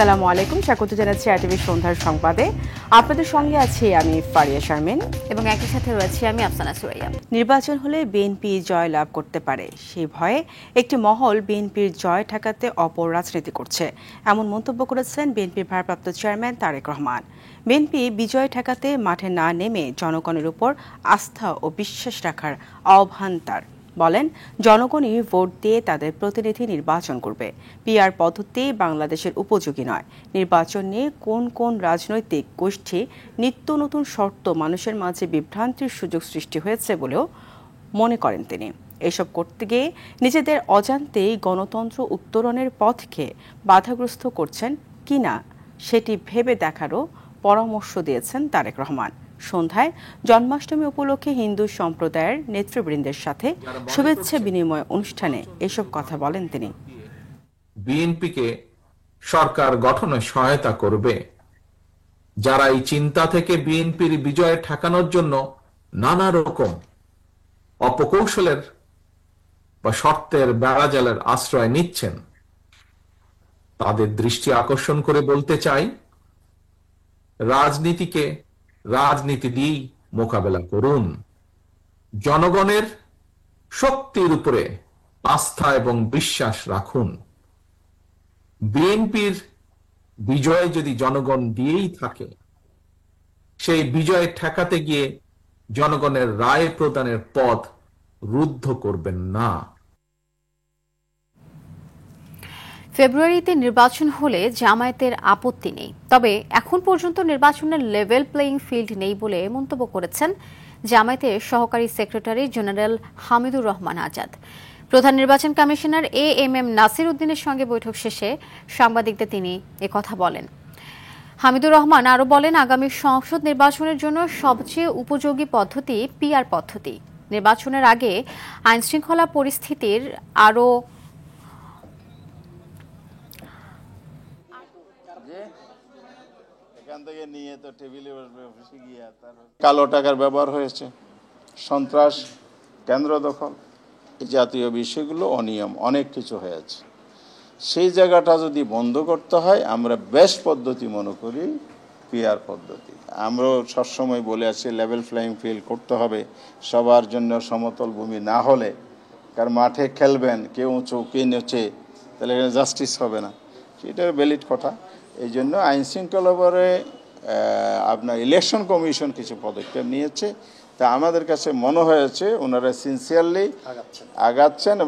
আসসালামু আলাইকুম, স্বাগত জানাচ্ছি আরটিভি সন্ধ্যার সংবাদে। আপনাদের সঙ্গে আছি আমি ফারিয়া শারমিন এবং একই সাথে রয়েছি আমি আফসানা সুরাইয়া। নির্বাচন হলে বিএনপি জয় লাভ করতে পারে, সেই ভয়ে একটি মহল বিএনপির জয় ঠেকাতে অপর রাজনীতি করছে, এমন মন্তব্য করেছেন বিএনপির ভারপ্রাপ্ত চেয়ারম্যান তারেক রহমান। বিএনপি বিজয় ঠেকাতে মাঠে না নেমে জনগণের উপর আস্থা ও বিশ্বাস রাখার আহ্বান তার। বলেন, জনগণই ভোট দিয়ে তাদের প্রতিনিধি নির্বাচন করবে। পিআর পদ্ধতি বাংলাদেশের উপযোগী নয়। নির্বাচন নিয়ে কোন কোন রাজনৈতিক গোষ্ঠী নিত্য নতুন শর্ত মানুষের মাঝে বিভ্রান্তির সুযোগ সৃষ্টি হয়েছে বলেও মনে করেন তিনি। এসব করতে গিয়ে নিজেদের অজান্তেই গণতন্ত্র উত্তরণের পথকে বাধাগ্রস্ত করছেন কিনা সেটি ভেবে দেখারও পরামর্শ দিয়েছেন তারেক রহমান। সন্ধ্যায় জন্মাষ্টমী উপলক্ষে হিন্দু সম্প্রদায়ের নেতৃবৃন্দের সাথে শুভেচ্ছা বিনিময় অনুষ্ঠানে এসব কথা বলেন তিনি। বিএনপিকে সরকার গঠনে সহায়তা করবে, যারা এই চিন্তা থেকে বিএনপির বিজয় ঠেকানোর জন্য নানা রকম অপকৌশলের বা শর্তের বেড়াজালের আশ্রয় নিচ্ছেন, তাদের দৃষ্টি আকর্ষণ করে বলতে চাই, রাজনীতিকে রাজনীতি দিয়েই মোকাবেলা করুন। জনগণের শক্তির উপরে আস্থা এবং বিশ্বাস রাখুন। বিএনপির বিজয় যদি জনগণ দিয়েই থাকে, সেই বিজয় ঠেকাতে গিয়ে জনগণের রায় প্রদানের পথ রুদ্ধ করবেন না। ফেব্রুয়ারিতে নির্বাচন হলে জামায়াতের আপত্তি নেই, তবে এখন পর্যন্ত নির্বাচনের লেভেল প্লেইং ফিল্ড নেই বলে মন্তব্য করেছেন জামায়াতের সহকারী সেক্রেটারি জেনারেল হামিদুর রহমান আজাদ। প্রধান নির্বাচন কমিশনার এএমএম নাসির উদ্দিনের সঙ্গে বৈঠক শেষে সাংবাদিকদের তিনি একথা বলেন। হামিদুর রহমান আরও বলেন, আগামী সংসদ নির্বাচনের জন্য সবচেয়ে উপযোগী পদ্ধতি পিআর পদ্ধতি। নির্বাচনের আগে আইনশৃঙ্খলা পরিস্থিতির আরও কালো টাকার ব্যবহার হয়েছে, সন্ত্রাস, কেন্দ্র দখল, এই জাতীয় বিষয়গুলো অনিয়ম অনেক কিছু হয়েছে। সেই জায়গাটা যদি বন্ধ করতে হয়, আমরা বেস্ট পদ্ধতি মনে করি পিআর পদ্ধতি। আমরাও সবসময় বলে আছি লেভেল ফ্লাইং ফিল্ড করতে হবে, সবার জন্য সমতল ভূমি না হলে, কারণ মাঠে খেলবেন কেউ উঁচু কেউ নিচে, তাহলে জাস্টিস হবে না, সেটার ভ্যালিড কথা। এই জন্য আইন শৃঙ্খলা ব্যাপারে আপনার ইলেকশন কমিশন কিছু পদক্ষেপ নিয়েছে, তা আমাদের কাছে মনে হয়েছে ওনারা সিনসিয়ারলি আগাচ্ছেন।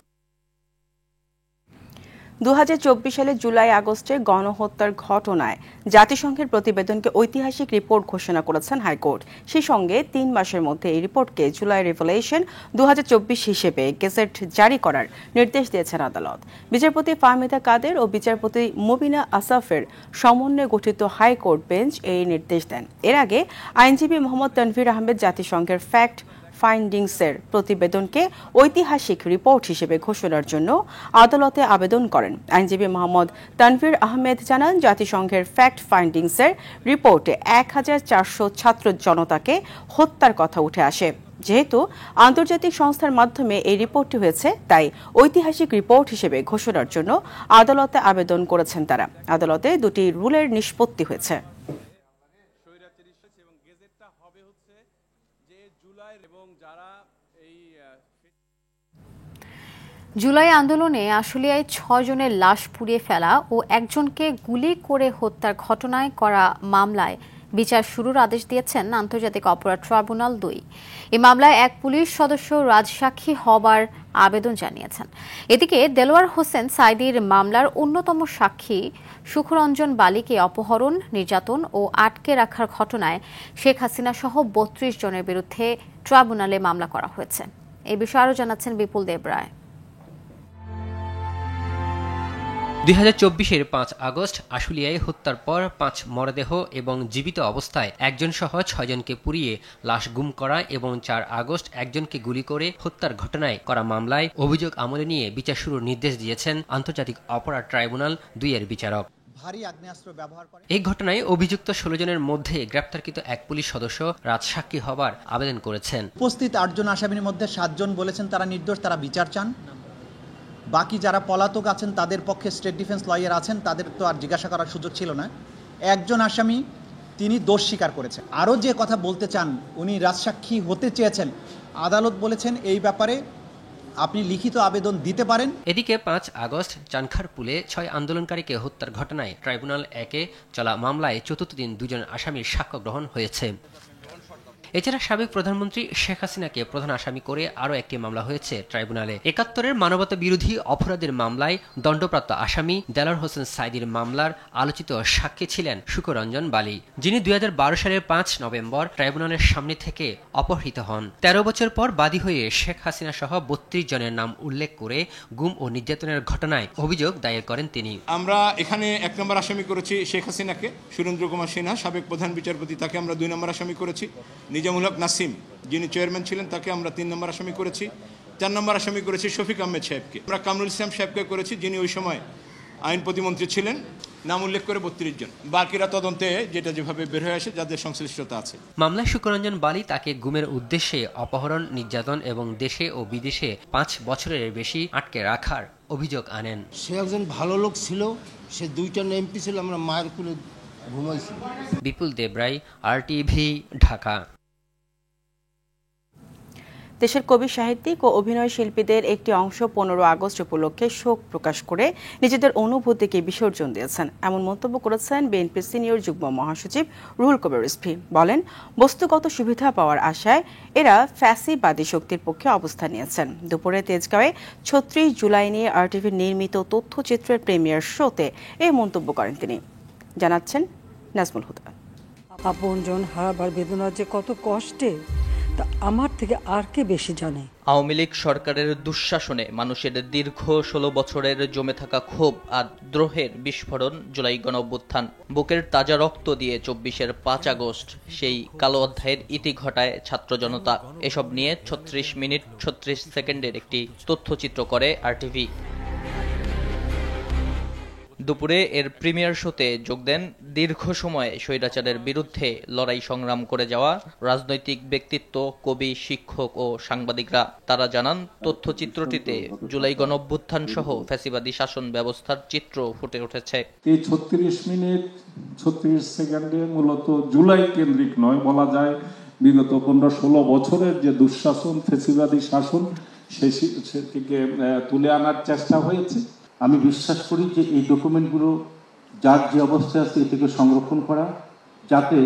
2024 সালের জুলাই আগস্টে গণহত্যার ঘটনায় জাতিসংঘের প্রতিবেদনকে ঐতিহাসিক রিপোর্ট ঘোষণা করেছেন হাইকোর্ট। সেই সঙ্গে 3 মাসের মধ্যে এই রিপোর্টকে জুলাই রেভেলেশন 2024 হিসেবে গেজেট জারি করার নির্দেশ দিয়েছেন আদালত। বিচারপতি ফাহমিদা কাদের ও বিচারপতি মুবিনা আসাফের সমন্বয়ে গঠিত হাইকোর্ট বেঞ্চ এই নির্দেশ দেন। এর আগে আইনজীবী মোহাম্মদ তানভীর আহমেদ জাতিসংঘের ফ্যাক্ট ফাইন্ডিংসের প্রতিবেদনকে ঐতিহাসিক রিপোর্ট হিসেবে ঘোষণার জন্য আদালতে আবেদন করেন। আইনজীবী মোহাম্মদ তানভীর আহমেদ জানান, জাতিসংঘের ফ্যাক্ট ফাইন্ডিংসের রিপোর্টে 1400 ছাত্র জনতাকে হত্যার কথা উঠে আসে। যেহেতু আন্তর্জাতিক সংস্থার মাধ্যমে এই রিপোর্টটি হয়েছে, তাই ঐতিহাসিক রিপোর্ট হিসেবে ঘোষণার জন্য আদালতে আবেদন করেছেন তারা। আদালতে 2টি রুলের নিষ্পত্তি হয়েছে। জুলাই আন্দোলনে আশুলিয়ায় 6 জনের লাশ পুড়িয়ে ফেলা ও একজনকে গুলি করে হত্যার ঘটনায় করা মামলায় বিচার শুরুর আদেশ দিয়েছেন আন্তর্জাতিক অপরাধ ট্রাইব্যুনাল 2। এই মামলায় এক পুলিশ সদস্য রাজসাক্ষী হবার আবেদন জানিয়েছেন। এদিকে দেলোয়ার হোসেন সাইদির মামলার অন্যতম সাক্ষী সুখরঞ্জন বালিকে অপহরণ, নির্যাতন ও আটকে রাখার ঘটনায় শেখ হাসিনা সহ 32 জনের বিরুদ্ধে ট্রাইব্যুনালে মামলা করা হয়েছে। এই বিষয়ে আরও জানাচ্ছেন বিপুল দেবরায়। 2024-এর 5 আগস্ট আশুলিয়ায় হত্যার পর 5 মরদেহ এবং জীবিত অবস্থায় একজন সহ 6 জনকে পুড়িয়ে লাশ গুম করা এবং 4 আগস্ট একজনকে গুলি করে হত্যার ঘটনায় করা মামলায় অভিযোগ আমলে নিয়ে বিচার শুরুর নির্দেশ দিয়েছেন আন্তর্জাতিক অপরাধ ট্রাইব্যুনাল 2-এর বিচারক। এই ঘটনায় অভিযুক্ত 16 জনের মধ্যে গ্রেপ্তারকৃত এক পুলিশ সদস্য রাজসাক্ষী হবার আবেদন করেছেন। উপস্থিত 8 জন আসামির মধ্যে 7 জন বলেছেন তারা নির্দোষ, তারা বিচার চান। বাকি যারা পলাতক আছেন তাদের পক্ষে স্টেট ডিফেন্স লয়ার আছেন, তাদের তো আর জিজ্ঞাসা করার সুযোগ ছিল না। একজন আসামি তিনি দোষ স্বীকার করেছেন। আরও যে কথা বলতে চান, উনি রাজসাক্ষী হতে চেয়েছেন, আদালত বলেছেন এই ব্যাপারে আপনি লিখিত আবেদন দিতে পারেন। এদিকে 5 আগস্ট চানখারপুলে 6 আন্দোলনকারীকে হত্যার ঘটনায় ট্রাইব্যুনাল 1-এ চলা মামলায় চতুর্থ দিন 2 জন আসামির সাক্ষ্য গ্রহণ হয়েছে। এছাড়া সাবেক প্রধানমন্ত্রী শেখ হাসিনাকে প্রধান আসামি করে আরও একটি মামলা হয়েছে ট্রাইব্যুনালে। 71-এর মানবতা বিরোধী অপরাধের মামলায় দণ্ডপ্রাপ্ত আসামি দেলাওয়ার হোসেন সাঈদীর মামলার আলোচিত সাক্ষী ছিলেন শুকরঞ্জন বালী, যিনি 2012 সালের 5 নভেম্বর ট্রাইব্যুনালের সামনে থেকে অপহৃত হন। 13 বছর পর বাদী হয়ে শেখ হাসিনা সহ 32 জনের নাম উল্লেখ করে গুম ও নির্যাতনের ঘটনায় অভিযোগ দায়ের করেন তিনি। আমরা এখানে 1 নম্বর আসামি করেছি শেখ হাসিনাকে, সুরেন্দ্র কুমার সিনহা সাবেক প্রধান বিচারপতি, তাকে আমরা 2 নম্বর আসামি করেছি। নিজামুল হক নাসিম যিনি চেয়ারম্যান ছিলেন তাকে আমরা 3 নম্বর আসামি করেছি। 4 নম্বর আসামি করেছি শফিক আহমেদ সাহেবকে। আমরা কামরুল ইসলাম সাহেবকে করেছি, যিনি ওই সময় আইন প্রতিমন্ত্রী ছিলেন, নাম উল্লেখ করে 32 জন। বাকিরা তদন্তে যেটা যেভাবে বের হয়ে আসে যাদের সংশ্লিষ্টতা আছে। মামলায় শুকরঞ্জন বালী তাকে গুমের উদ্দেশ্যে অপহরণ, নির্যাতন এবং দেশে ও বিদেশে 5 বছরের বেশি আটকে রাখার অভিযোগ আনেন। সে একজন ভালো লোক ছিল, সে 2টা এমপি ছিল, আমরা মায়ের কোলে ঘুমাইছি। বিপুল দেবরাই, RTV, ঢাকা। দেশের কবি, সাহিত্যিক ও অভিনয় শিল্পীদের একটি অংশ 15 আগস্ট উপলক্ষে শোক প্রকাশ করে নিজেদের অনুভূতিকে বিসর্জন দিয়েছেন, এমন মন্তব্য করেছেন বিএনপির সিনিয়র যুগ্ম মহাসচিব রুহুল কবির রিজভী। বলেন, বস্তুগত সুবিধা পাওয়ার আশায় এরা ফ্যাসিবাদী শক্তির পক্ষে অবস্থান নিয়েছেন। দুপুরে তেজগাঁওয়ে 36 জুলাই নিয়ে RTVর নির্মিত তথ্যচিত্রের প্রিমিয়ার শোতে এই মন্তব্য করেন তিনি। জানাচ্ছেন নাজমুল হুদা। আপনজন হারাবার বেদনা যে কত কষ্টে তা আমার থেকে আর কে বেশি জানে। আওয়ামী লীগ সরকারের দুঃশাসনে মানুষের দীর্ঘ 16 বছরের জমে থাকা ক্ষোভ আর দ্রোহের বিস্ফোরণ জুলাই গণঅভ্যুত্থান। বুকের তাজা রক্ত দিয়ে 24-এর 5 আগস্ট সেই কালো অধ্যায়ের ইতি ঘটায় ছাত্র জনতা। এসব নিয়ে 36 মিনিট 36 সেকেন্ডের একটি তথ্যচিত্র করে RTV। দুপুরে এর প্রিমিয়ার শোতে যোগ দেন দীর্ঘ সময় স্বৈরাচারের বিরুদ্ধে লড়াই সংগ্রাম করে যাওয়া রাজনৈতিক ব্যক্তিত্ব, কবি, শিক্ষক ও সাংবাদিকরা। তারা জানান, তথ্যচিত্রটিতে জুলাই গণঅভ্যুত্থান সহ ফ্যাসিবাদী শাসন ব্যবস্থার চিত্র ফুটে উঠেছে। এই 36 মিনিট 36 সেকেন্ডে মূলত জুলাই কেন্দ্রিক নয়, বলা যায় বিগত 15-16 বছরের যে দুঃশাসন, ফ্যাসিবাদী শাসন, সেটিকে তুলে আনার চেষ্টা হয়েছে। আমি বিশ্বাস করি যে এই ডকুমেন্টগুলো যার যে অবস্থায় আছে এটাকে সংরক্ষণ করা, যাতে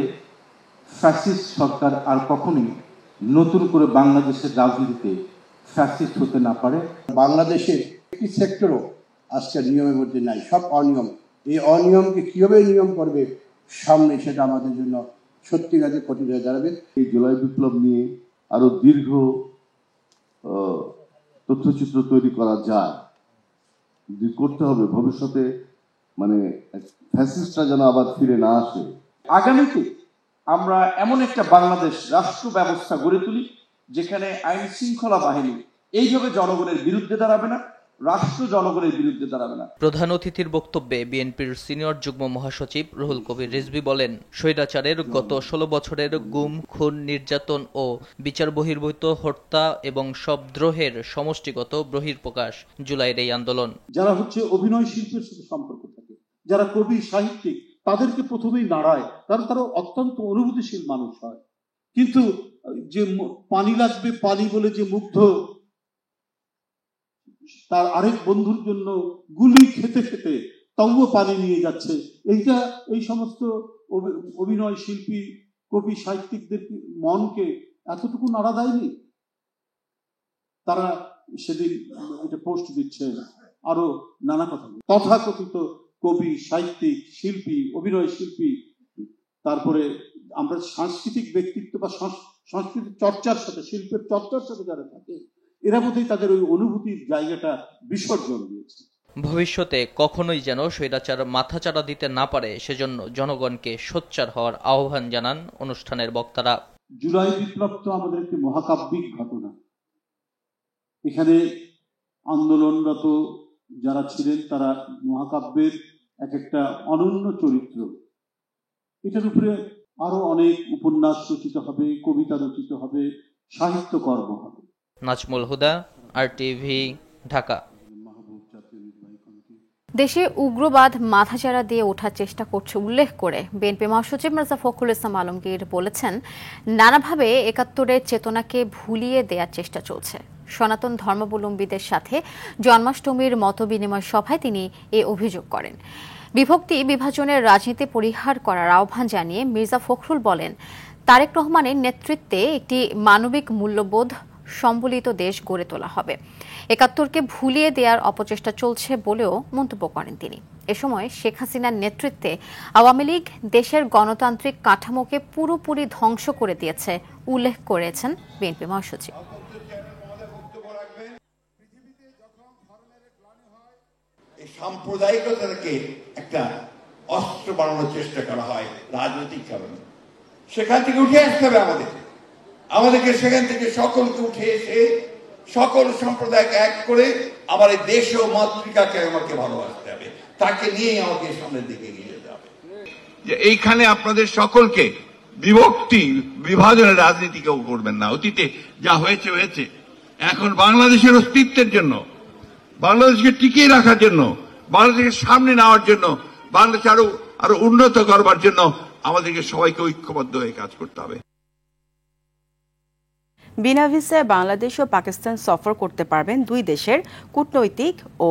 ফ্যাসিস্ট সরকার আর কখনোই নতুন করে বাংলাদেশের রাজনীতিতে ফ্যাসিস্ট হতে না পারে। বাংলাদেশের একটি সেক্টরও আজকের নিয়মের মধ্যে নাই, সব অনিয়ম। এই অনিয়মকে কীভাবে নিয়ম করবে সামনে, সেটা আমাদের জন্য সত্যিকারের কঠিন হয়ে দাঁড়াবে। এই জুলাই বিপ্লব নিয়ে আরো দীর্ঘ তথ্যচিত্র তৈরি করা যায়, করতে হবে ভবিষ্যতে, মানে ফ্যাসিস্টরা যেন আবার ফিরে না আসে। আগামীতে আমরা এমন একটা বাংলাদেশ রাষ্ট্র ব্যবস্থা গড়ে তুলি যেখানে আইন শৃঙ্খলা বাহিনী এইভাবে জনগণের বিরুদ্ধে দাঁড়াবে না, রাষ্ট্র জনগণের বিরুদ্ধে দাঁড়াবে না। প্রধান অতিথির বক্তব্যে বিএনপির সিনিয়র যুগ্ম মহাসচিব রুহুল কবির রিজভী বলেন, স্বৈরাচারের গত 16 বছরের গুম, খুন, নির্যাতন ও বিচার বহির্ভূত হত্যা এবং সব দ্রোহের সমষ্টিগত বহিঃপ্রকাশ জুলাইয়ের এই আন্দোলন। যারা হচ্ছে অভিনয় শিল্পের সাথে সম্পর্ক থাকে, যারা কবি, সাহিত্যিক, তাদেরকে প্রথমেই নাড়ায়, কারণ তারা অত্যন্ত অনুভূতিশীল মানুষ হয়। কিন্তু যে পানি লাগবে পানি বলে যে মুগ্ধ তার আরেক বন্ধুর জন্য গুলি খেতে খেতে তবুও পানি নিয়ে যাচ্ছে, এইটা এই সমস্ত অভিনয় শিল্পী, কবি, সাহিত্যিকদের মনকে এতটুকু নাড়া দেয়নি। তারা সেদিন এটা পোস্ট দিচ্ছে, আরো নানা কথা, তথাকথিত কবি, সাহিত্যিক, শিল্পী, অভিনয় শিল্পী, তারপরে আমরা সাংস্কৃতিক ব্যক্তিত্ব বা সংস্কৃতির চর্চার সাথে, শিল্পের চর্চার সাথে যারা থাকে, এরা বোধহয় তাদের ওই অনুভূতির জায়গাটা বিসর্জন দিয়েছে। ভবিষ্যতে কখনোই যেন স্বৈরাচার মাথাচাড়া দিতে না পারে, সেজন্য জনগণকে সোচ্চার হওয়ার আহ্বান জানান অনুষ্ঠানের বক্তারা। জুলাই বিপ্লব তো আমাদের একটি মহাকাব্যিক ঘটনা। এখানে আন্দোলনরত যারা ছিলেন তারা মহাকাব্যের এক একটা অনন্য চরিত্র। এটার উপরে আরো অনেক উপন্যাস রচিত হবে, কবিতা রচিত হবে, সাহিত্যকর্ম হবে। নাজমুল হুদা, RTV, ঢাকা। দেশে উগ্রবাদ মাথাচাড়া দিয়ে ওঠার চেষ্টা করছে উল্লেখ করে বিএনপি মহাসচিব মির্জা ফখরুল ইসলাম আলমগীর বলেছেন, নানাভাবে ৭১-এর চেতনাকে ভুলিয়ে দেওয়ার চেষ্টা চলছে। সনাতন ধর্মাবলম্বীদের সাথে জন্মাষ্টমীর মতবিনিময় সভায় তিনি এ অভিযোগ করেন। বিভক্তি বিভাজনের রাজনীতি পরিহার করার আহ্বান জানিয়ে মির্জা ফখরুল বলেন, তারেক রহমানের নেতৃত্বে একটি মানবিক মূল্যবোধ সম্বলিত দেশ গড়ে তোলা হবে। ৭১-কে ভুলিয়ে দেওয়ার অপচেষ্টা চলছে বলেও মন্তব্য করেন তিনি। এ সময় শেখ হাসিনার নেতৃত্বে আওয়ামী লীগ দেশের গণতান্ত্রিক কাঠামোকে পুরোপুরি ধ্বংস করে দিয়েছে উল্লেখ করেছেন বিএনপি মহাসচিব। এই সাম্প্রদায়িকতাকে একটা অস্ত্র বানানোর চেষ্টা করা হয় রাজনৈতিক কারণে। সেখান থেকে উঠে আসতে হবে আমাদেরকে সেখান থেকে সকলকে উঠে এসে সকল সম্প্রদায়কে এক করে আমার এই দেশ ও মাতৃকাকে আমাকে ভালোবাসতে হবে, তাকে নিয়েই আমাকে সামনের দিকে নিয়ে যেতে হবে। যে এইখানে আপনাদের সকলকে বিভক্তি বিভাজনের রাজনীতি কেউ করবেন না। অতীতে যা হয়েছে হয়েছে। এখন বাংলাদেশের অস্তিত্বের জন্য, বাংলাদেশকে টিকিয়ে রাখার জন্য, বাংলাদেশকে সামনে নেওয়ার জন্য, বাংলাদেশ আরো উন্নত করবার জন্য আমাদেরকে সবাইকে ঐক্যবদ্ধ হয়ে কাজ করতে হবে। বিনা ভিসায় বাংলাদেশ ও পাকিস্তান সফর করতে পারবেন দুই দেশের কূটনৈতিক ও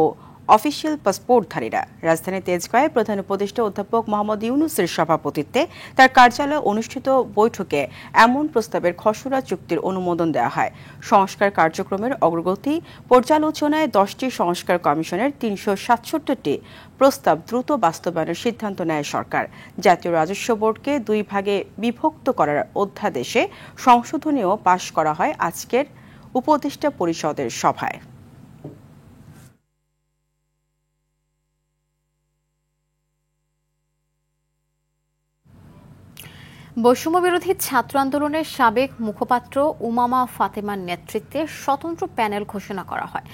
অফিসিয়াল পাসপোর্টধারীরা। রাজধানী তেজগাঁয়ে প্রধান উপদেষ্টা অধ্যাপক মোহাম্মদ ইউনূসের সভাপতিত্বে তার কার্যালয়ে অনুষ্ঠিত বৈঠকে এমন প্রস্তাবের খসড়া চুক্তির অনুমোদন দেওয়া হয়। সংস্কার কার্যক্রমের অগ্রগতি পর্যালোচনায় 10টি সংস্কার কমিশনের 367টি প্রস্তাব দ্রুত বাস্তবায়নের সিদ্ধান্ত নেয় সরকার। জাতীয় রাজস্ব বোর্ডকে 2 ভাগে বিভক্ত করার অধ্যাদেশে সংশোধনীও পাশ করা হয় আজকের উপদেষ্টা পরিষদের সভায়। বৈষম্য বিরোধী ছাত্র আন্দোলনের সাবেক মুখপাত্র উমামা ফাতেমার নেতৃত্বে স্বতন্ত্র প্যানেল ঘোষণা করা হয়।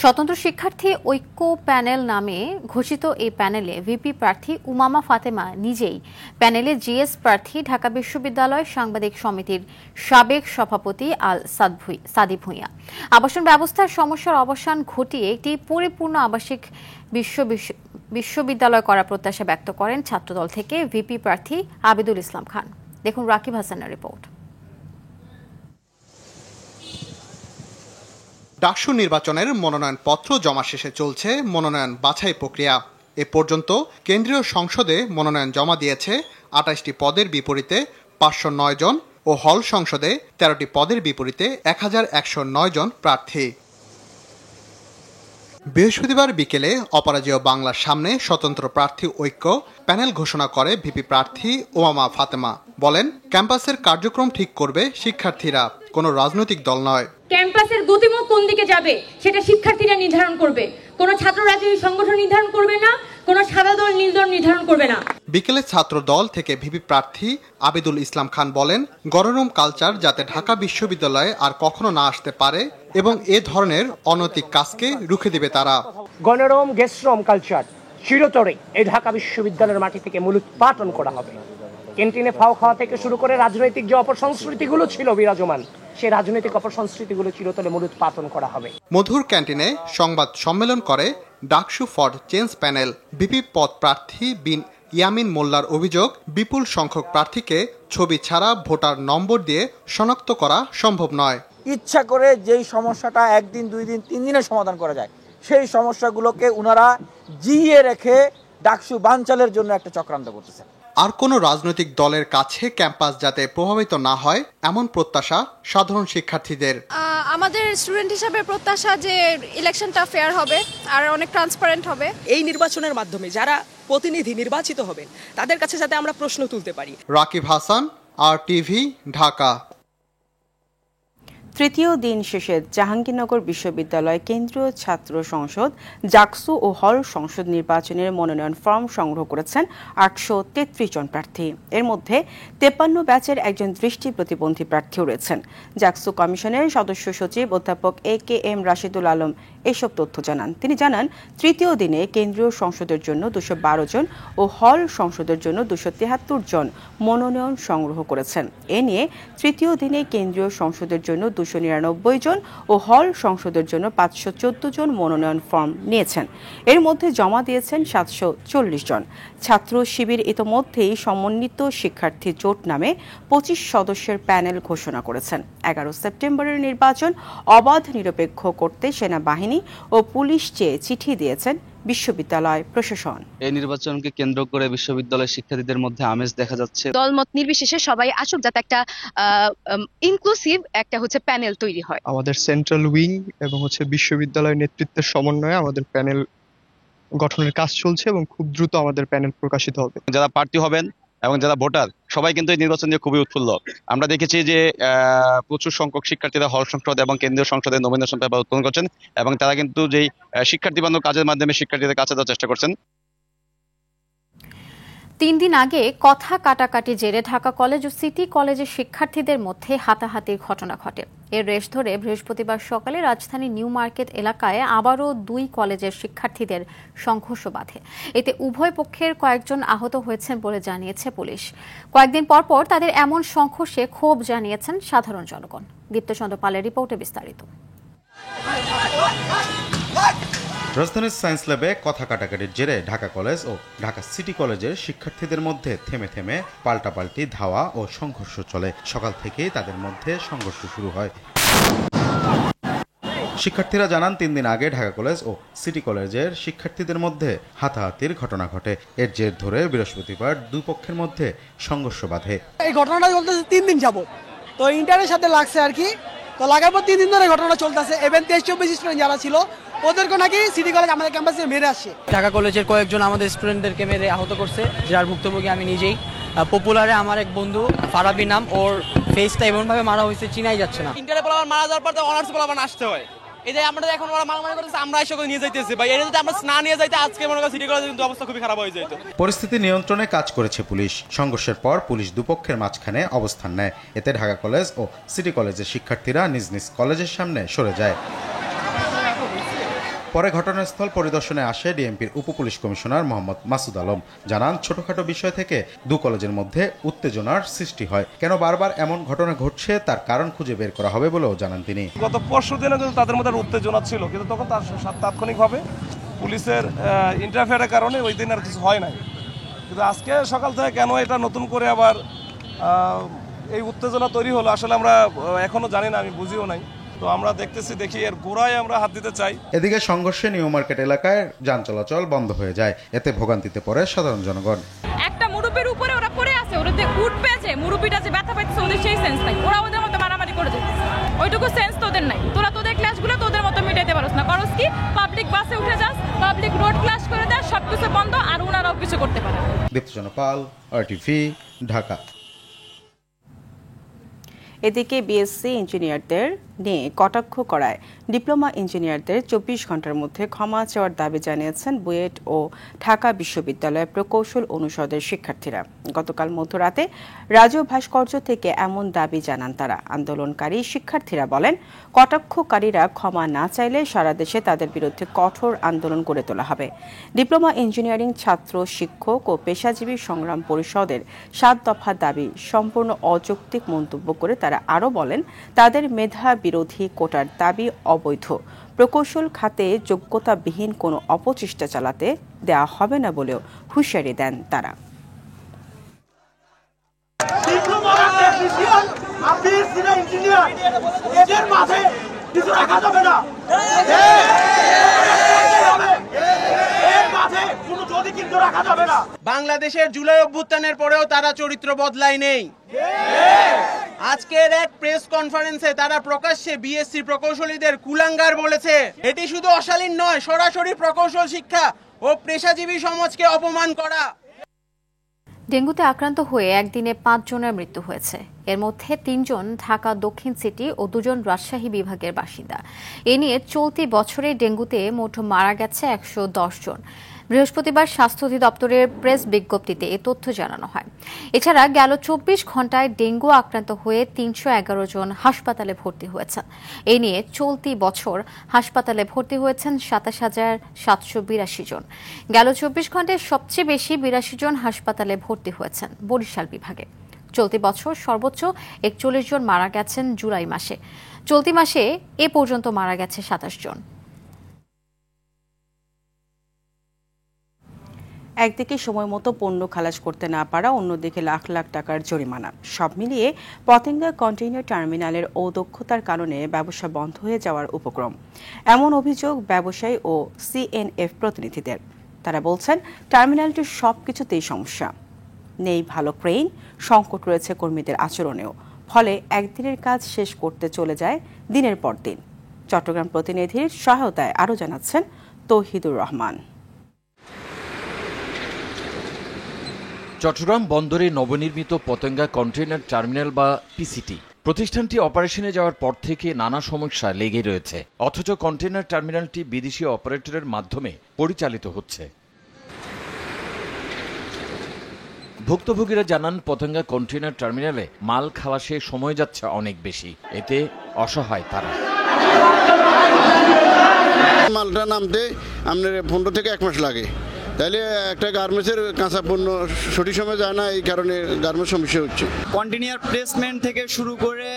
স্বতন্ত্র শিক্ষার্থী ঐক্য প্যানেল নামে ঘোষিত এই প্যানেলে ভিপি প্রার্থী উমামা ফাতেমা নিজেই, প্যানেলে জিএস প্রার্থী ঢাকা বিশ্ববিদ্যালয় সাংবাদিক সমিতির সাবেক সভাপতি আল সাদি ভূঁইয়া। আবাসন ব্যবস্থার সমস্যার অবসান ঘটিয়ে একটি পরিপূর্ণ আবাসিক বিশ্ববিদ্যালয় করার প্রত্যাশা ব্যক্ত করেন ছাত্রদল থেকে ভিপি প্রার্থী আবিদুল ইসলাম খান। দেখুন রাকিব হাসানের রিপোর্ট। ডাকসু নির্বাচনের মনোনয়নপত্র জমা শেষে চলছে মনোনয়ন বাছাই প্রক্রিয়া। এ পর্যন্ত কেন্দ্রীয় সংসদে মনোনয়ন জমা দিয়েছে 28টি পদের বিপরীতে 509 জন ও হল সংসদে 13টি পদের বিপরীতে 1109 জন প্রার্থী। বৃহস্পতিবার বিকেলে অপরাজেয় বাংলার সামনে স্বতন্ত্র প্রার্থী ঐক্য প্যানেল ঘোষণা করে ভিপি প্রার্থী উমামা ফাতেমা। বলেন, ক্যাম্পাসের কার্যক্রম ঠিক করবে শিক্ষার্থীরা, কোনো রাজনৈতিক দল নয়। ক্যাম্পাসের গতিমুখ কোন দিকে যাবে সেটা শিক্ষার্থীরা নির্ধারণ করবে, কোনো ছাত্র রাজনৈতিক সংগঠন নির্ধারণ করবে না, কোনো সাদা দল নীল দল নির্ধারণ করবে না। বিকেলে ছাত্র দল থেকে ভিপি প্রার্থী আবিদুল ইসলাম খান বলেন, গণরুম কালচার যাতে ঢাকা বিশ্ববিদ্যালয়ে আর কখনো না আসতে পারে এবং এ ধরনের অনৈতিক কাজকে রুখে দিবে তারা। গণরুম গেস্টরুম কালচার চিরতরে এই ঢাকা বিশ্ববিদ্যালয়ের মাটি থেকে মূলোৎপাটন করা হবে। ক্যান্টিনে ফাও খাওয়া থেকে শুরু করে রাজনৈতিক যে অপসংস্কৃতিগুলো ছিল বিরাজমান, সেই রাজনৈতিক অপসংস্কৃতিগুলো চিরতরে মূলোৎপাটন করা হবে। মধুর ক্যান্টিনে সংবাদ সম্মেলন করে DUCSU for change panel. BP পদ প্রার্থী বিন ইয়ামিন মোল্লার অভিযোগ, বিপুল সংখ্যক প্রার্থীকে ছবি ছাড়া ভোটার নম্বর দিয়ে শনাক্ত করা সম্ভব নয়। ইচ্ছা করে যেই সমস্যাটা 1 দিন 2 দিন 3 দিনে সমাধান করা যায়, সেই সমস্যাগুলোকে উনারা জিইয়ে রেখে ডাকসু বানচালের জন্য একটা চক্রান্ত করতেছে। আর কোনো রাজনৈতিক দলের কাছে ক্যাম্পাস যাতে প্রভাবিত না হয় এমন প্রত্যাশা সাধারণ শিক্ষার্থীদের। আমাদের স্টুডেন্ট হিসাবে প্রত্যাশা যে ইলেকশনটা ফেয়ার হবে আর অনেক ট্রান্সপারেন্ট হবে। এই নির্বাচনের মাধ্যমে যারা প্রতিনিধি নির্বাচিত হবেন তাদের কাছে যাতে আমরা প্রশ্ন তুলতে পারি। রাকিব হাসান, RTV, ঢাকা। তৃতীয় দিন শেষে জাহাঙ্গীরনগর বিশ্ববিদ্যালয় কেন্দ্রীয় ছাত্র সংসদ, জাকসু ও হল সংসদ নির্বাচনের মনোনয়ন ফর্ম সংগ্রহ করেছেন 833 জন প্রার্থী। এর মধ্যে 53 ব্যাচের একজন দৃষ্টি প্রতিবন্ধী প্রার্থীও রয়েছেন। জাকসু কমিশনের সদস্য সচিব অধ্যাপক AKM রাশিদুল আলম এসব তথ্য জানান। তিনি জানান, তৃতীয় দিনে কেন্দ্রীয় সংসদের জন্য 212 জন ও হল সংসদের জন্য 273 জন মনোনয়ন সংগ্রহ করেছেন। এ নিয়ে তৃতীয় দিনে কেন্দ্রীয় সংসদের জন্য 299 জন ও হল সংসদের জন্য 514 জন মনোনয়ন ফর্ম নিয়েছেন। এর মধ্যে জমা দিয়েছেন 740 জন। ছাত্র শিবির ইতোমধ্যেই সমন্বিত শিক্ষার্থী জোট নামে 25 সদস্যের প্যানেল ঘোষণা করেছেন। 11 সেপ্টেম্বরের নির্বাচন অবাধ নিরপেক্ষ করতে সেনাবাহিনী ও পুলিশ চেয়ে চিঠি দিয়েছেন বিশ্ববিদ্যালয় প্রশাসন। এই নির্বাচনকে কেন্দ্র করে বিশ্ববিদ্যালয়ের শিক্ষার্থীদের মধ্যে আমেজ দেখা যাচ্ছে। দলমত নির্বিশেষে সবাই আসুক, যাতে একটা ইনক্লুসিভ একটা প্যানেল তৈরি হয়। আমাদের সেন্ট্রাল উইং এবং বিশ্ববিদ্যালয় নেতৃত্বের সমন্বয়ে আমাদের প্যানেল গঠনের কাজ চলছে এবং খুব দ্রুত আমাদের প্যানেল প্রকাশিত হবে। যারা প্রার্থী হবেন এবং যারা ভোটার সবাই কিন্তু এই নির্বাচন নিয়ে খুবই উৎফুল্ল। আমরা দেখেছি যে প্রচুর সংখ্যক শিক্ষার্থীরা হল সংসদ এবং কেন্দ্রীয় সংসদে নমিনেশন পেপার উত্তোলন করছেন এবং তারা কিন্তু যেই শিক্ষার্থী বান্ধব কাজের মাধ্যমে শিক্ষার্থীদের কাছে দেওয়ার চেষ্টা করছেন। 3 দিন আগে কথা কাটাকাটি জেরে ঢাকা কলেজ ও সিটি কলেজের শিক্ষার্থীদের মধ্যে হাতাহাতির ঘটনা ঘটে। এর রেশ ধরে বৃহস্পতিবার সকালে রাজধানী নিউ মার্কেট এলাকায় আবারও 2 কলেজের শিক্ষার্থীদের সংঘর্ষ বাধে। এতে উভয় পক্ষের কয়েকজন আহত হয়েছেন বলে জানিয়েছে পুলিশ। কয়েকদিন পর তাদের এমন সংঘর্ষে ক্ষোভ জানিয়েছেন সাধারণ জনগণ। দীপ্তচন্দ্র পালের রিপোর্টে বিস্তারিত। রাজধানীর সায়েন্স ল্যাবে কথা কাটাকাটির জেরে ঢাকা কলেজ ও ঢাকা সিটি কলেজের শিক্ষার্থীদের মধ্যে থেমে থেমে পাল্টাপাল্টি ধাওয়া ও সংঘর্ষ চলে। সকাল থেকেই তাদের মধ্যে সংঘর্ষ শুরু হয়। শিক্ষার্থীরা জানান, 3 দিন আগে ঢাকা কলেজ ও সিটি কলেজের শিক্ষার্থীদের মধ্যে হাতাহাতির ঘটনা ঘটে। এর জের ধরে বৃহস্পতিবার 2 পক্ষের মধ্যে সংঘর্ষ বাধে। এই ঘটনাটা চলতেছে 3 দিন যাবত, তো ইন্টারের সাথে লাগছে আর কি। তো লাগার পর 3 দিন ধরে ঘটনা চলতেছে। ইভেন 23-24 স্টুডেন্ট যারা ছিল ওদেরকে নাকি সিটি কলেজ আমাদের ক্যাম্পাসে মেরে আসছে। ঢাকা কলেজের কয়েকজন আমাদের স্টুডেন্টদেরকে মেরে আহত করছে, যার ভুক্তভোগী আমি নিজেই। পপুলারে আমার এক বন্ধু ফারাবি নাম, ওর ফেসটা এমনভাবে মারা হয়েছে চিনাই যাচ্ছে না। ইন্টারে পোলাপান মারা যাওয়ার পর অনার্স পোলাপান আসতে হয়। এই যে আমরা এখন ওরা মারামারি করতেছে, আমরা এসে নিয়ে যাইতেছি ভাই। এটা যদি আমরা না নিয়ে যাইতে আজকে মনে করি সিটি কলেজের কিন্তু অবস্থা খুবই খারাপ হয়ে যেত। পরিস্থিতি নিয়ন্ত্রণে কাজ করেছে পুলিশ। সংঘর্ষের পর পুলিশ 2 পক্ষের মাঝখানে অবস্থান নেয়। এতে ঢাকা কলেজ ও সিটি কলেজের শিক্ষার্থীরা নিজ নিজ কলেজের সামনে সরে যায়। পরে ঘটনাস্থল পরিদর্শনে আসে ডিএমপির উপপুলিশ কমিশনার মোহাম্মদ মাসুদ আলম। জানান, ছোটখাটো বিষয় থেকে 2 কলেজের মধ্যে উত্তেজনার সৃষ্টি হয়। কেন বারবার এমন ঘটনা ঘটছে তার কারণ খুঁজে বের করা হবে বলেও জানান তিনি। গত পরশু দিনে কিন্তু তাদের মধ্যে উত্তেজনা ছিল, কিন্তু তখন তার তাৎক্ষণিকভাবে পুলিশের ইন্টারফেয়ারের কারণে ওই দিন আর কিছু হয় নাই। কিন্তু আজকে সকাল থেকে কেন এটা নতুন করে আবার এই উত্তেজনা তৈরি হলো আসলে আমরা এখনো জানি না, আমি বুঝিও নাই। তো আমরা দেখি এর গোড়ায় আমরা হাত দিতে চাই। এদিকে সংঘর্ষে নিউ মার্কেট এলাকায় যান চলাচল বন্ধ হয়ে যায়। এতে ভোগান্তিতে পড়ে সাধারণ জনগণ। একটা মুরব্বির উপরে ওরা পড়ে আছে, ওরা যে উঠবে, যে মুরব্বিটা যে ব্যথা পাইছে ওদের সেই সেন্স নাই। ওরা ওদের মতো মারামারি করে যাচ্ছে, ওইটুকু সেন্স তোদের নাই। তোরা তোদের ক্লাসগুলো তোদের মতো মিটাইতে পারোস না। করস কি, পাবলিক বাসে উঠে যাস, পাবলিক রোড ক্লাস করে দেয়, সবকিছু বন্ধ, আর ওনারাও কিছু করতে পারে। দীপ্তচন্দ্র পাল, RTV, ঢাকা। এদিকে বিএসসি ইঞ্জিনিয়ারদের নিয়ে কটাক্ষ করায় ডিপ্লোমা ইঞ্জিনিয়ারদের 24 ঘন্টার মধ্যে ক্ষমা চাওয়ার দাবি জানিয়েছেন বুয়েট ও ঢাকা বিশ্ববিদ্যালয়ের প্রকৌশল অনুষদের শিক্ষার্থীরা। গতকাল মধ্যরাতে রাজু ভাস্কর্য থেকে এমন দাবি জানান তারা। আন্দোলনকারী শিক্ষার্থীরা বলেন, কটাক্ষকারীরা ক্ষমা না চাইলে সারা দেশে তাদের বিরুদ্ধে কঠোর আন্দোলন গড়ে তোলা হবে। ডিপ্লোমা ইঞ্জিনিয়ারিং ছাত্র শিক্ষক ও পেশাজীবী সংগ্রাম পরিষদের 7 দফা দাবি সম্পূর্ণ অযৌক্তিক মন্তব্য করে তারা আরও বলেন, তাদের মেধা বিরোধী কোটার দাবি অবৈধ। প্রকৌশল খাতে যোগ্যতাবিহীন কোনো অপচেষ্টা চালাতে দেওয়া হবে না বলেও হুঁশিয়ারি দেন তারা। বাংলাদেশের জুলাই অভ্যুত্থানের পরেও তারা চরিত্র বদলায় নেই। আজকের এক প্রেস কনফারেন্সে তারা প্রকাশ্যে বিএসসি প্রকৌশলীদের কুলাঙ্গার বলেছে। এটি শুধু অশালীন নয়, সরাসরি প্রকৌশল শিক্ষা ও পেশাজীবী সমাজকে অপমান করা। ডেঙ্গুতে আক্রান্ত হয়ে একদিনে 5 জনের মৃত্যু হয়েছে। এর মধ্যে 3 জন ঢাকা দক্ষিণ সিটি ও 2 জন রাজশাহী বিভাগের বাসিন্দা। এ নিয়ে চলতি বছরে ডেঙ্গুতে মোট মারা গেছে 110 জন। বৃহস্পতিবার স্বাস্থ্য অধিদপ্তরের প্রেস বিজ্ঞপ্তিতে এ তথ্য জানানো হয়। এছাড়া গেল 24 ঘণ্টায় ডেঙ্গু আক্রান্ত হয়ে 311 জন হাসপাতালে ভর্তি হয়েছেন। এ নিয়ে চলতি বছর হাসপাতালে ভর্তি হয়েছেন 27,782 জন। গেল 24 ঘণ্টায় সবচেয়ে বেশি 82 জন হাসপাতালে ভর্তি হয়েছেন বরিশাল বিভাগে। চলতি বছর সর্বোচ্চ 41 জন মারা গেছেন জুলাই মাসে। চলতি মাসে এ পর্যন্ত মারা গেছে 27 জন। একদিকে সময় মতো পণ্য খালাস করতে না পারা, অন্যদিকে লাখ লাখ টাকার জরিমানা, সব মিলিয়ে পতেঙ্গা কন্টেইনার টার্মিনালের অদক্ষতার কারণে ব্যবসা বন্ধ হয়ে যাওয়ার উপক্রম, এমন অভিযোগ ব্যবসায়ী ও সিএনএফ প্রতিনিধিদের। তারা বলছেন টার্মিনালটির সবকিছুতেই সমস্যা, নেই ভালো ক্রেন, সংকট রয়েছে কর্মীদের আচরণেও, ফলে একদিনের কাজ শেষ করতে চলে যায় দিনের পর দিন। চট্টগ্রাম প্রতিনিধির সহায়তায় আরও জানাচ্ছেন তৌহিদুর রহমান। চট্টগ্রাম বন্দরে নবনির্মিত পতেঙ্গা কন্টেইনার টার্মিনাল বা পিসিটি প্রতিষ্ঠানটি অপারেশনে যাওয়ার পর থেকে নানা সমস্যা লেগে রয়েছে, অথচ কন্টেইনার টার্মিনালটি বিদেশি অপারেটরের মাধ্যমে পরিচালিত হচ্ছে। ভুক্তভোগীরা জানান, পতেঙ্গা কন্টেইনার টার্মিনালে মাল খালাসে সময় যাচ্ছে অনেক বেশি, এতে অসহায় তারা। মালটা নামতে আপনার 15 থেকে 1 মাস লাগে, তাহলে একটা গার্মেন্টসের কাঁচা পণ্য সঠিক সময় যায় না, এই কারণে গার্মেন্টস সমস্যা হচ্ছে। কন্টিনিউয়ার প্লেসমেন্ট থেকে শুরু করে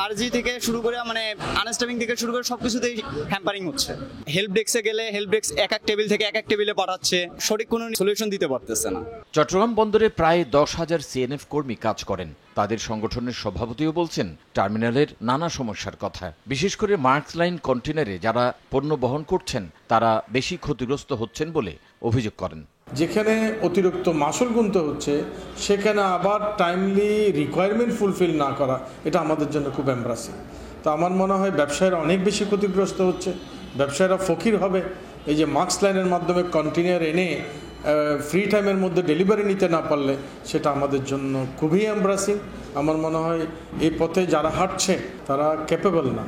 আরজি থেকে শুরু করে মানে আনস্টেপিং থেকে শুরু করে সবকিছুতেই হ্যাম্পারিং হচ্ছে। হেল্প ডেস্কে গেলে হেল্প ডেস্ক এক টেবিল থেকে এক টেবিলে পাঠাচ্ছে, সঠিক কোনো সলিউশন দিতে পারতেছে না। চট্টগ্রাম বন্দরে প্রায় 10,000 সিএনএফ কর্মী কাজ করেন। তাদের সংগঠনের সভাপতিও বলছেন টার্মিনালের নানা সমস্যার কথা। বিশেষ করে মার্কস লাইন কন্টেইনারে যারা পণ্য বহন করছেন তারা বেশি ক্ষতিগ্রস্ত হচ্ছেন বলে অভিযোগ করেন। যেখানে অতিরিক্ত মাসুল গুনতে হচ্ছে, সেখানে আবার টাইমলি রিকোয়ারমেন্ট ফুলফিল না করা, এটা আমাদের জন্য খুব এমব্রাসিং। তো আমার মনে হয় ব্যবসায়ীরা অনেক বেশি ক্ষতিগ্রস্ত হচ্ছে, ব্যবসায়ীরা ফকির হবে। এই যে মার্কস লাইনের মাধ্যমে কন্টেইনার এনে ফ্রি টাইমের মধ্যে ডেলিভারি নিতে না পারলে সেটা আমাদের জন্য খুবই এমব্রাসিং। আমার মনে হয় এই পথে যারা হাঁটছে তারা ক্যাপেবল না,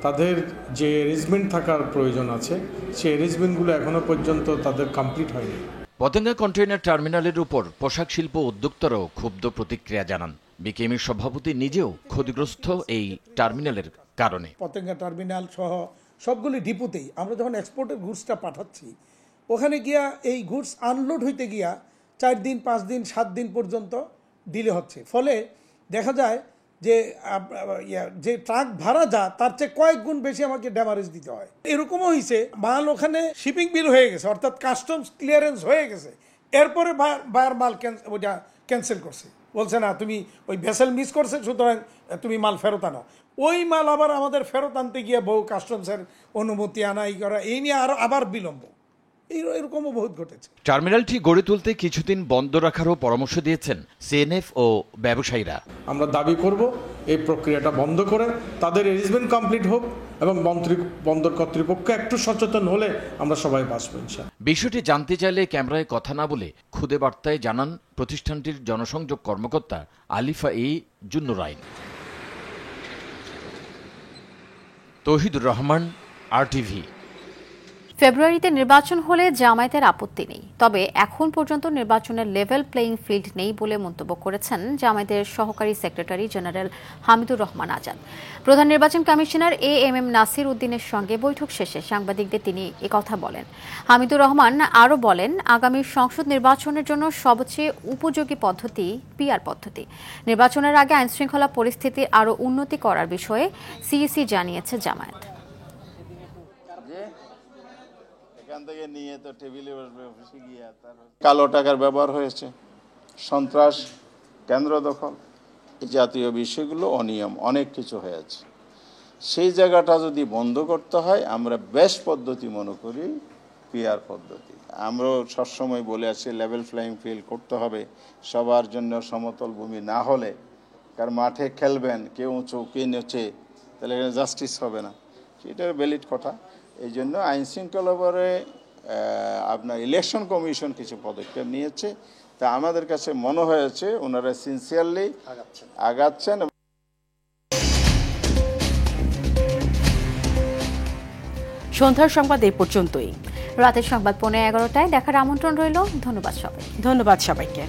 তাদের যে অ্যারেঞ্জমেন্ট থাকার প্রয়োজন আছে সেই অ্যারেঞ্জমেন্টগুলো এখনো পর্যন্ত তাদের কমপ্লিট হয়নি। পতেঙ্গা কন্টেইনার টার্মিনালের উপর পোশাক শিল্প উদ্যোক্তারাও ক্ষুব্ধ প্রতিক্রিয়া জানান। বিকেএমইর সভাপতি নিজেও ক্ষতিগ্রস্ত এই টার্মিনালের কারণে। পতেঙ্গা টার্মিনাল সহ সবগুলি ডিপোতেই আমরা যখন এক্সপোর্টের গুডসটা পাঠাচ্ছি, ওখানে গিয়া এই গুডস আনলোড হইতে গিয়া 4 দিন 5 দিন 7 দিন পর্যন্ত ডিলে হচ্ছে। ফলে দেখা যায় যে ট্রাক ভাড়া যা তার চেয়ে কয়েক গুণ বেশি আমাকে ড্যামারেজ দিতে হয়। এরকমও হয়েছে, মাল ওখানে শিপিং বিল হয়ে গেছে, অর্থাৎ কাস্টমস ক্লিয়ারেন্স হয়ে গেছে, এরপরে বায়ার মাল ওইটা ক্যান্সেল করছে, বলছে না তুমি ওই ভেসেল মিস করছে, সুতরাং তুমি মাল ফেরত আনো। ওই মাল আবার আমাদের ফেরত আনতে গিয়ে বহু কাস্টমসের অনুমতি আনা ই করা, এই নিয়ে আবার বিলম্ব, এরকমও বহুত ঘটেছে। টার্মিনালটি গড়ে তুলতে কিছুদিন বন্ধ রাখারও পরামর্শ দিয়েছেন সিএনএফ ও ব্যবসায়ীরা। আমরা দাবি করব এই প্রক্রিয়াটা বন্ধ করে তাদের অ্যারেঞ্জমেন্ট কমপ্লিট হোক এবং বন্দর কর্তৃপক্ষ একটু সচেতন হলে আমরা সবাই বাঁচব ইনশাআল্লাহ। বিষয়টি জানতে চাইলে ক্যামেরায় কথা না বলে খুদে বার্তায় জানান প্রতিষ্ঠানটির জনসংযোগ কর্মকর্তা আলিফা জুন্নুরাইন। তৌহিদুর রহমান, RTV। ফেব্রুয়ারিতে নির্বাচন হলে জামায়াতের আপত্তি নেই, তবে এখন পর্যন্ত নির্বাচনের লেভেল প্লেইং ফিল্ড নেই বলে মন্তব্য করেছেন জামায়াতের সহকারী সেক্রেটারি জেনারেল হামিদুর রহমান আজাদ। প্রধান নির্বাচন কমিশনার AMM নাসির উদ্দিনের সঙ্গে বৈঠক শেষে সাংবাদিকদের তিনি একথা বলেন। হামিদুর রহমান আরও বলেন, আগামী সংসদ নির্বাচনের জন্য সবচেয়ে উপযোগী পদ্ধতি PR পদ্ধতি। নির্বাচনের আগে আইনশৃঙ্খলা পরিস্থিতির আরও উন্নতি করার বিষয়ে CEC জানিয়েছে জামায়াত। কালো টাকার ব্যবহার হয়েছে, সন্ত্রাস, কেন্দ্র দখল, এই জাতীয় বিষয়গুলো, অনিয়ম অনেক কিছু হয়েছে। সেই জায়গাটা যদি বন্ধ করতে হয়, আমরা বেস্ট পদ্ধতি মনে করি PR পদ্ধতি। আমরাও সবসময় বলে আছি লেভেল ফ্লাইং ফিল্ড করতে হবে, সবার জন্য সমতল ভূমি না হলে, কারণ মাঠে খেলবেন কেউ উঁচু কে নিচে, তাহলে জাস্টিস হবে না, সেটার ভ্যালিড কথা। এই জন্য আইন শৃঙ্খলা ব্যাপারে আপনার ইলেকশন কমিশন কিছু পদক্ষেপ নিয়েছে, তা আমাদের কাছে মনে হয়েছে ওনারা সিনসিয়ারলি আগাচ্ছেন। সন্ধ্যার সংবাদ এই পর্যন্তই। রাতের সংবাদ 11:15 দেখার আমন্ত্রণ রইল। ধন্যবাদ সবাইকে।